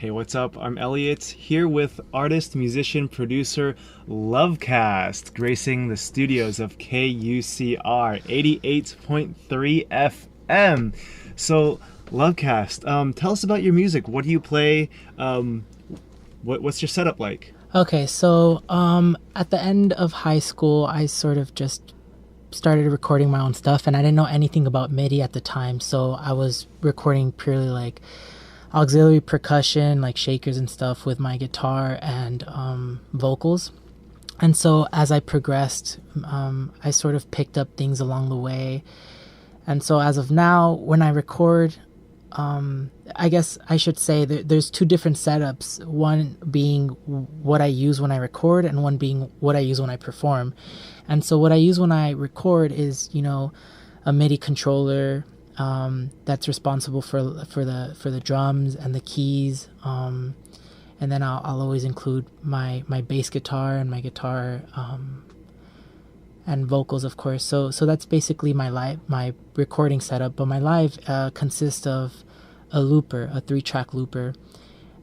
Hey, what's up? I'm Elliot, here with artist, musician, producer Lovecast, gracing the studios of KUCR 88.3 FM. So, Lovecast, tell us about your music. What do you play? What's your setup like? Okay, so at the end of high school, I sort of just started recording my own stuff, and I didn't know anything about MIDI at the time, so I was recording purely like auxiliary percussion, like shakers and stuff, with my guitar and vocals. And so as I progressed, I sort of picked up things along the way. And so as of now, when I record, I guess I should say that there's two different setups. One being what I use when I record, and one being what I use when I perform. And so what I use when I record is, a MIDI controller that's responsible for the drums and the keys. And then I'll always include my bass guitar and my guitar, and vocals, of course. So that's basically my recording setup. But my live consists of a looper, a 3-track looper,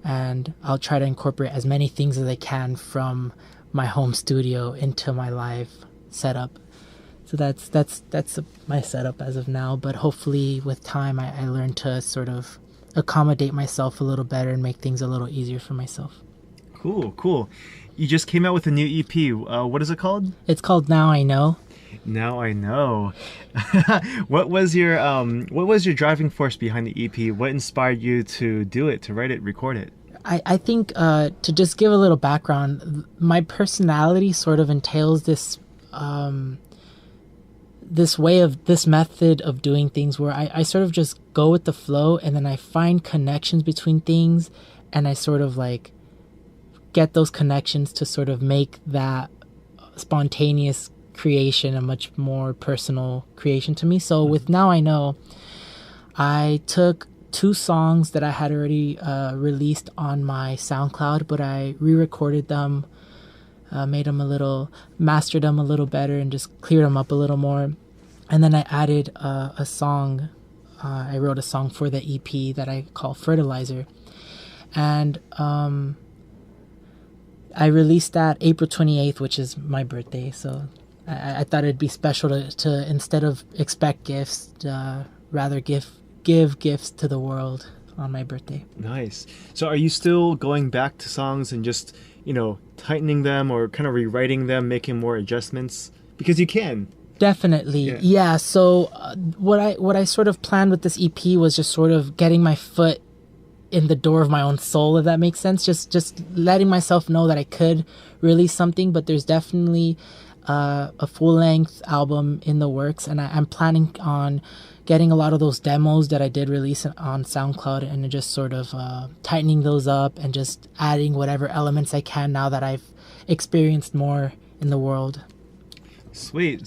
and I'll try to incorporate as many things as I can from my home studio into my live setup. So that's my setup as of now. But hopefully, with time, I learn to sort of accommodate myself a little better and make things a little easier for myself. Cool. You just came out with a new EP. What is it called? It's called Now I Know. Now I Know. What was your driving force behind the EP? What inspired you to do it, to write it, record it? I think to just give a little background, my personality sort of entails this method of doing things where I sort of just go with the flow, and then I find connections between things, and I sort of like get those connections to sort of make that spontaneous creation a much more personal creation to me. So with Now I Know, I took 2 songs that I had already released on my SoundCloud, but I re-recorded them, mastered them a little better, and just cleared them up a little more. And then I added a song. I wrote a song for the EP that I call Fertilizer. And I released that April 28th, which is my birthday. So I thought it'd be special to instead of expect gifts, rather give gifts to the world on my birthday. Nice. So are you still going back to songs and just, tightening them or kind of rewriting them, making more adjustments? Because you can. Definitely. Yeah. So what I sort of planned with this EP was just sort of getting my foot in the door of my own soul, if that makes sense. Just letting myself know that I could release something, but there's definitely a full-length album in the works, and I'm planning on getting a lot of those demos that I did release on SoundCloud and just sort of tightening those up and just adding whatever elements I can now that I've experienced more in the world. Sweet.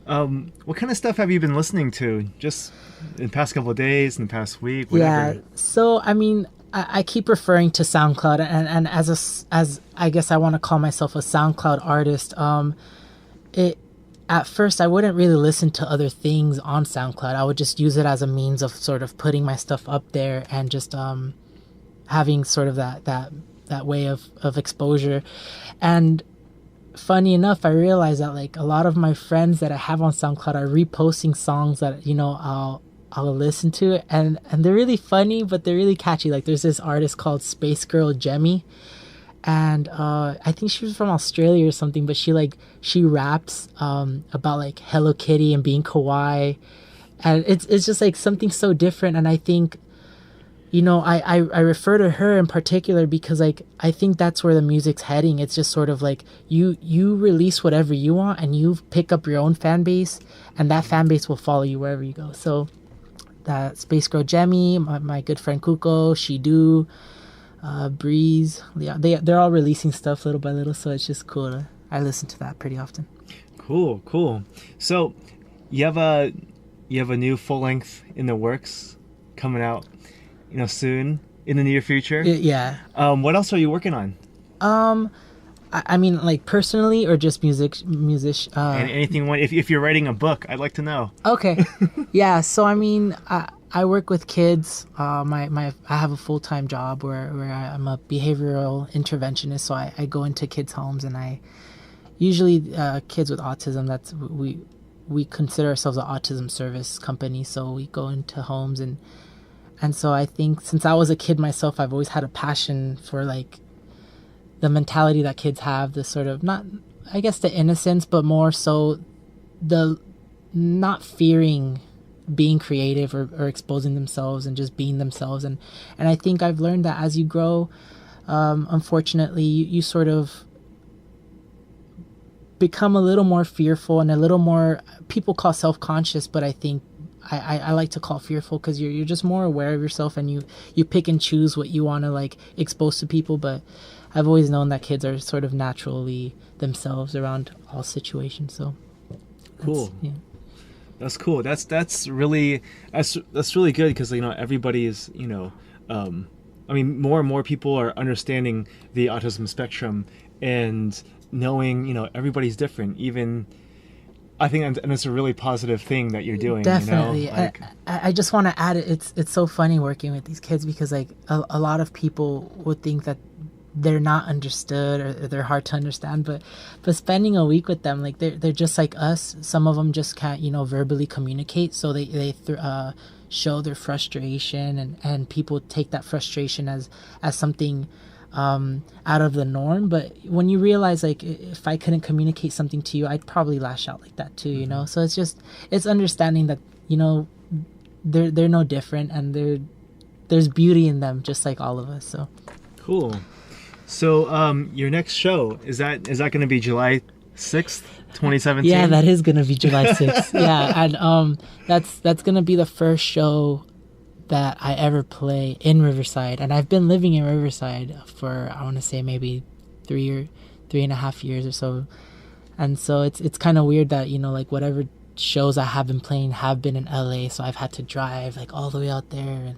What kind of stuff have you been listening to just in the past couple of days, in the past week, whatever? Yeah, so I mean, I keep referring to SoundCloud, and as I guess I want to call myself a SoundCloud artist. At first I wouldn't really listen to other things on SoundCloud. I would just use it as a means of sort of putting my stuff up there and just having sort of that way of exposure. And funny enough, I realized that like a lot of my friends that I have on SoundCloud are reposting songs that I'll listen to, and they're really funny, but they're really catchy. Like there's this artist called Space Girl Jemmy, and I think she was from Australia or something, but she raps about like Hello Kitty and being kawaii, and it's just like something so different. And I think I refer to her in particular because like I think that's where the music's heading. It's just sort of like you release whatever you want, and you pick up your own fan base, and that fan base will follow you wherever you go. So that Space Girl Jemmy, my good friend Kuko, Shidu, Breeze, yeah, they're all releasing stuff little by little, so it's just cool. I listen to that pretty often. Cool. So you have a new full length in the works coming out, soon in the near future. Yeah. What else are you working on? I mean, like personally or just music. And anything. If you're writing a book, I'd like to know. Okay. Yeah. So I mean, I work with kids. I have a full-time job where I'm a behavioral interventionist. So I go into kids' homes, and I usually kids with autism. That's we consider ourselves an autism service company. So we go into homes, and so I think since I was a kid myself, I've always had a passion for like the mentality that kids have, the sort of not, I guess, the innocence, but more so the not fearing being creative or exposing themselves and just being themselves. And I think I've learned that as you grow, unfortunately, you sort of become a little more fearful and a little more, people call self-conscious, but I think I like to call fearful, because you're just more aware of yourself, and you pick and choose what you want to like expose to people. But I've always known that kids are sort of naturally themselves around all situations. So cool. Yeah. That's cool. That's really good, because everybody is I mean, more and more people are understanding the autism spectrum and knowing everybody's different. Even I think, and it's a really positive thing that you're doing. Definitely. I just want to add it. It's so funny working with these kids, because like a lot of people would think that they're not understood, or they're hard to understand, but spending a week with them, like they're just like us. Some of them just can't verbally communicate, so they show their frustration, and people take that frustration as something out of the norm. But when you realize, like, if I couldn't communicate something to you, I'd probably lash out like that too. So it's understanding that they're no different, and there's beauty in them just like all of us. So cool. So, your next show, is that going to be July 6th, 2017? Yeah, that is going to be July 6th. Yeah, and that's going to be the first show that I ever play in Riverside. And I've been living in Riverside for, I want to say, maybe 3.5 years or so. And so it's kind of weird that, like, whatever shows I have been playing have been in LA, so I've had to drive, like, all the way out there, and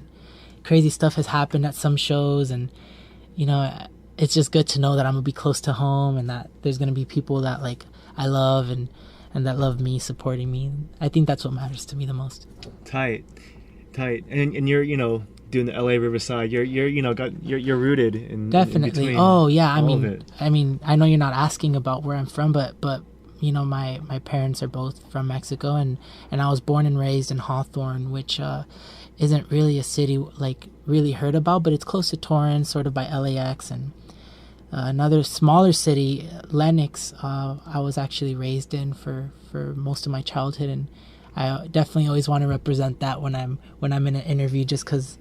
crazy stuff has happened at some shows, and, it's just good to know that I'm gonna be close to home, and that there's gonna be people that like I love and that love me, supporting me. I think that's what matters to me the most. Tight. And you're doing the LA Riverside. You're rooted in definitely. In oh yeah, I mean I know you're not asking about where I'm from, but my parents are both from Mexico, and I was born and raised in Hawthorne, which isn't really a city like really heard about, but it's close to Torrance, sort of by LAX. And another smaller city, Lenox, I was actually raised in for most of my childhood, and I definitely always want to represent that when I'm in an interview, just because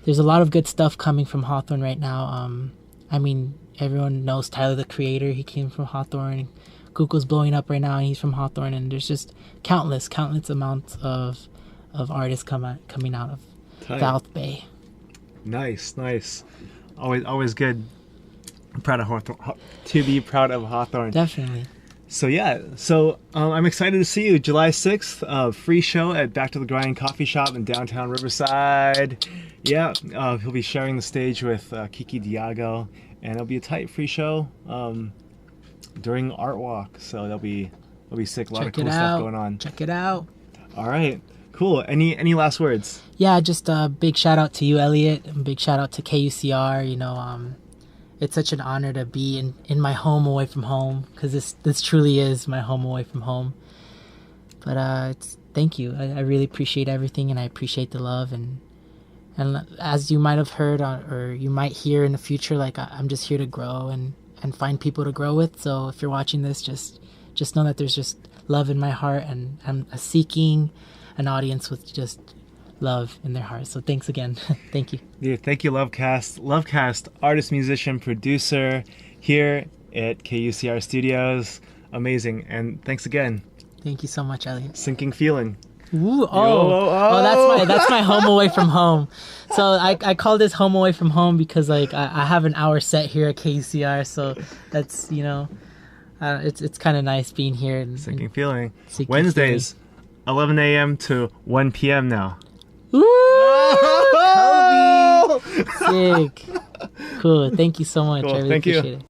there's a lot of good stuff coming from Hawthorne right now. I mean, everyone knows Tyler, the Creator. He came from Hawthorne. Google's blowing up right now, and he's from Hawthorne. And there's just countless amounts of artists coming out of South Bay. Nice. Always good. I'm proud of Hawthorne. To be proud of Hawthorne. Definitely. So yeah, I'm excited to see you July 6th. Free show at Back to the Grind Coffee Shop in downtown Riverside. Yeah, he'll be sharing the stage with Kiki Diago, and it'll be a tight free show during Art Walk. So it'll be sick. A lot of cool stuff going on. Check it out. All right. Cool. Any last words? Yeah, just a big shout out to you, Elliot. A big shout out to KUCR. It's such an honor to be in my home away from home, because this truly is my home away from home. But thank you. I really appreciate everything, and I appreciate the love. And as you might have heard, or you might hear in the future, like I'm just here to grow and find people to grow with. So if you're watching this, just know that there's just love in my heart, and I'm seeking an audience with just love in their heart. So thanks again. Thank you. Yeah, thank you, Lovecast, artist, musician, producer here at KUCR Studios. Amazing. And thanks again. Thank you so much, Elliot. Sinking feeling. Ooh, that's my home away from home. So I call this home away from home because like I have an hour set here at KUCR, so that's it's kind of nice being here. Sinking feeling. Wednesdays, 11 a.m. to 1 p.m. now. Ooh, Kobe. Sick. Cool. Thank you so much. Cool. I really Thank appreciate you. it.